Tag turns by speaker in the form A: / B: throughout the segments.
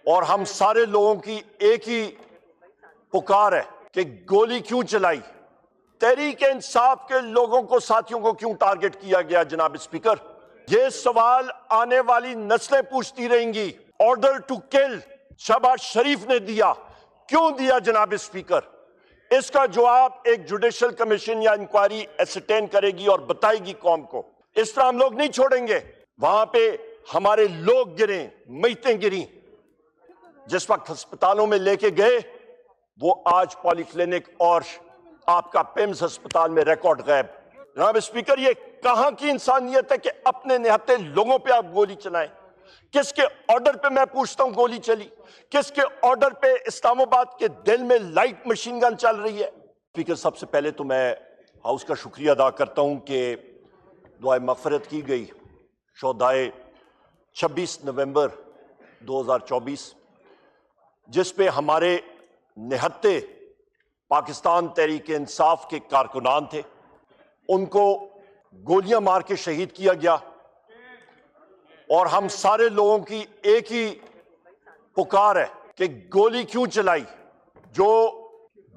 A: اور ہم سارے لوگوں کی ایک ہی پکار ہے کہ گولی کیوں چلائی؟ تحریک انصاف کے لوگوں کو، ساتھیوں کو کیوں ٹارگٹ کیا گیا جناب اسپیکر؟ یہ سوال آنے والی نسلیں پوچھتی رہیں گی۔ آرڈر ٹو کل شہباز شریف نے دیا، کیوں دیا جناب اسپیکر؟ اس کا جواب ایک جوڈیشل کمیشن یا انکوائری اسسٹین کرے گی اور بتائے گی قوم کو۔ اس طرح ہم لوگ نہیں چھوڑیں گے۔ وہاں پہ ہمارے لوگ گریں، میتیں گریں، جس وقت ہسپتالوں میں لے کے گئے وہ آج پولی کلینک اور آپ کا پیمز ہسپتال میں ریکارڈ غائب۔ جناب اسپیکر، یہ کہاں کی انسانیت ہے کہ اپنے نہتے لوگوں پہ آپ گولی چلائیں؟ کس کے آرڈر پہ میں پوچھتا ہوں گولی چلی؟ کس کے آرڈر پہ اسلام آباد کے دل میں لائٹ مشین گن چل رہی ہے؟ اسپیکر، سب سے پہلے تو میں ہاؤس کا شکریہ ادا کرتا ہوں کہ دعائے مغفرت کی گئی شہدائے 26 نومبر 2024، جس پہ ہمارے نہتے پاکستان تحریک انصاف کے کارکنان تھے، ان کو گولیاں مار کے شہید کیا گیا، اور ہم سارے لوگوں کی ایک ہی پکار ہے کہ گولی کیوں چلائی؟ جو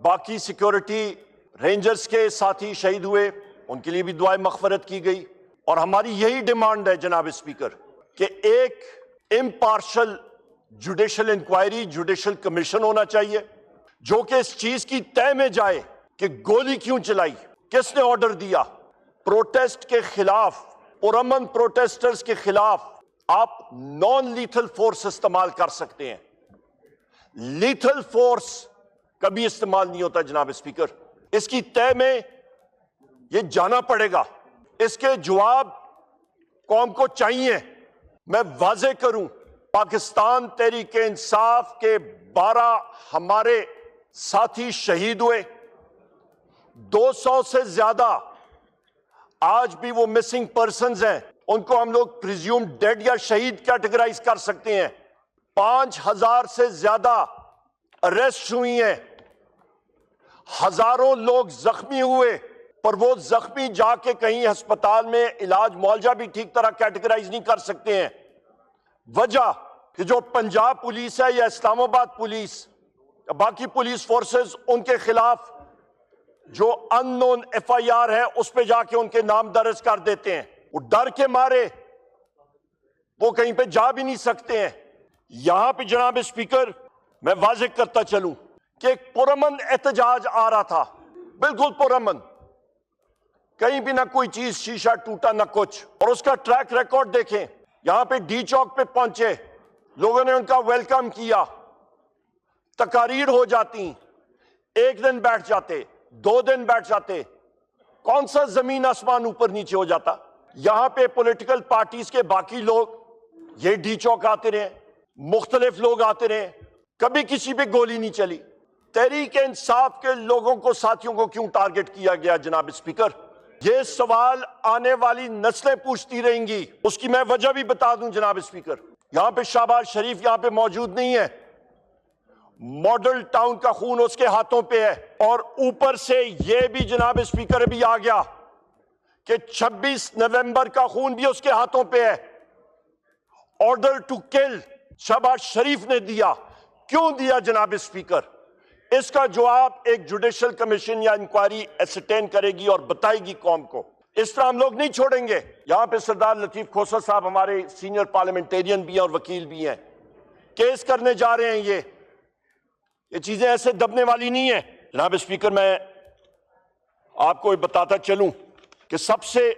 A: باقی سیکیورٹی رینجرز کے ساتھی شہید ہوئے ان کے لیے بھی دعائے مغفرت کی گئی، اور ہماری یہی ڈیمانڈ ہے جناب اسپیکر کہ ایک impartial judicial inquiry, judicial commission ہونا چاہیے جو کہ اس چیز کی طے میں جائے کہ گولی کیوں چلائی، کس نے آرڈر دیا۔ پروٹیسٹ کے خلاف، پرامن پروٹیسٹرز کے خلاف آپ نان لیتھل فورس استعمال کر سکتے ہیں، لیتھل فورس کبھی استعمال نہیں ہوتا جناب اسپیکر۔ اس کی طے میں یہ جانا پڑے گا، اس کے جواب قوم کو چاہیے۔ میں واضح کروں، پاکستان تحریک انصاف کے 12 ہمارے ساتھی شہید ہوئے، 200 سے زیادہ آج بھی وہ مسنگ پرسنز ہیں، ان کو ہم لوگ پریزیوم ڈیڈ یا شہید کیٹیگرائز کر سکتے ہیں۔ 5000 سے زیادہ اریسٹ ہوئی ہیں، ہزاروں لوگ زخمی ہوئے، پر وہ زخمی جا کے کہیں ہسپتال میں علاج معالجہ بھی ٹھیک طرح کیٹیگرائز نہیں کر سکتے ہیں۔ وجہ کہ جو پنجاب پولیس ہے یا اسلام آباد پولیس یا باقی پولیس فورسز، ان کے خلاف جو ان نون ایف آئی آر ہے اس پہ جا کے ان کے نام درج کر دیتے ہیں، وہ ڈر کے مارے وہ کہیں پہ جا بھی نہیں سکتے ہیں۔ یہاں پہ جناب اسپیکر میں واضح کرتا چلوں کہ ایک پرامن احتجاج آ رہا تھا، بالکل پرامن، کہیں بھی نہ کوئی چیز شیشہ ٹوٹا نہ کچھ، اور اس کا ٹریک ریکارڈ دیکھیں۔ یہاں پہ ڈی چوک پہ پہنچے، لوگوں نے ان کا ویلکم کیا، تقاریر ہو جاتی، ایک دن بیٹھ جاتے، 2 دن بیٹھ جاتے، کون سا زمین آسمان اوپر نیچے ہو جاتا۔ یہاں پہ پولیٹیکل پارٹیز کے باقی لوگ یہ ڈی چوک آتے رہے، مختلف لوگ آتے رہے، کبھی کسی پہ گولی نہیں چلی۔ تحریک انصاف کے لوگوں کو، ساتھیوں کو کیوں ٹارگٹ کیا گیا جناب اسپیکر؟ یہ سوال آنے والی نسلیں پوچھتی رہیں گی۔ اس کی میں وجہ بھی بتا دوں جناب اسپیکر، یہاں پہ شہباز شریف یہاں پہ موجود نہیں ہے، ماڈل ٹاؤن کا خون اس کے ہاتھوں پہ ہے، اور اوپر سے یہ بھی جناب اسپیکر ابھی آ گیا کہ 26 نومبر کا خون بھی اس کے ہاتھوں پہ ہے۔ آرڈر ٹو کل شہباز شریف نے دیا، کیوں دیا جناب اسپیکر؟ اس کا جواب ایک جوڈیشل کمیشن یا انکوائری اسسٹین کرے گی اور بتائے گی قوم کو۔ اس طرح ہم لوگ نہیں چھوڑیں گے۔ یہاں پہ سردار لطیف کھوسر صاحب ہمارے سینئر پارلیمنٹیرین بھی ہیں اور وکیل بھی ہیں، کیس کرنے جا رہے ہیں۔ یہ چیزیں ایسے دبنے والی نہیں ہیں جناب اسپیکر۔ میں آپ کو بتاتا چلوں کہ سب سے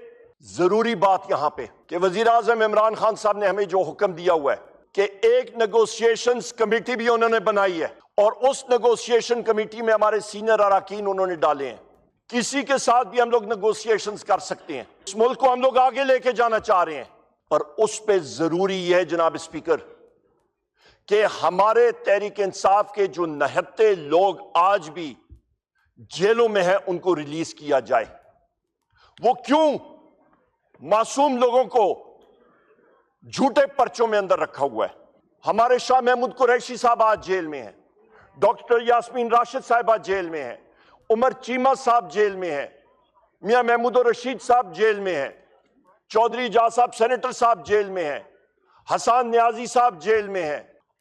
A: ضروری بات یہاں پہ کہ وزیر اعظم عمران خان صاحب نے ہمیں جو حکم دیا ہوا ہے کہ ایک نیگوشیشنز کمیٹی بھی انہوں نے بنائی ہے، اور اس نیگوشیشن کمیٹی میں ہمارے سینئر اراکین انہوں نے ڈالے ہیں۔ کسی کے ساتھ بھی ہم لوگ نیگوشیشنز کر سکتے ہیں، اس ملک کو ہم لوگ آگے لے کے جانا چاہ رہے ہیں، پر اس پہ ضروری یہ ہے جناب اسپیکر کہ ہمارے تحریک انصاف کے جو نہتے لوگ آج بھی جیلوں میں ہیں ان کو ریلیز کیا جائے۔ وہ کیوں معصوم لوگوں کو جھوٹے پرچوں میں اندر رکھا ہوا ہے؟ ہمارے شاہ محمود قریشی صاحب آج جیل میں ہیں، ڈاکٹر یاسمین راشد صاحبہ جیل میں ہیں، عمر چیمہ صاحب جیل میں ہیں، میاں محمود الرشید صاحب جیل میں ہیں، چودھری اعجاز صاحب سینیٹر صاحب جیل میں ہیں، حسان نیازی صاحب جیل میں ہیں،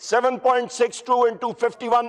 A: 7.62 into 51,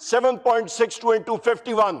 A: 7.62 into 51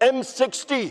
A: M60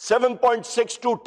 A: 7.62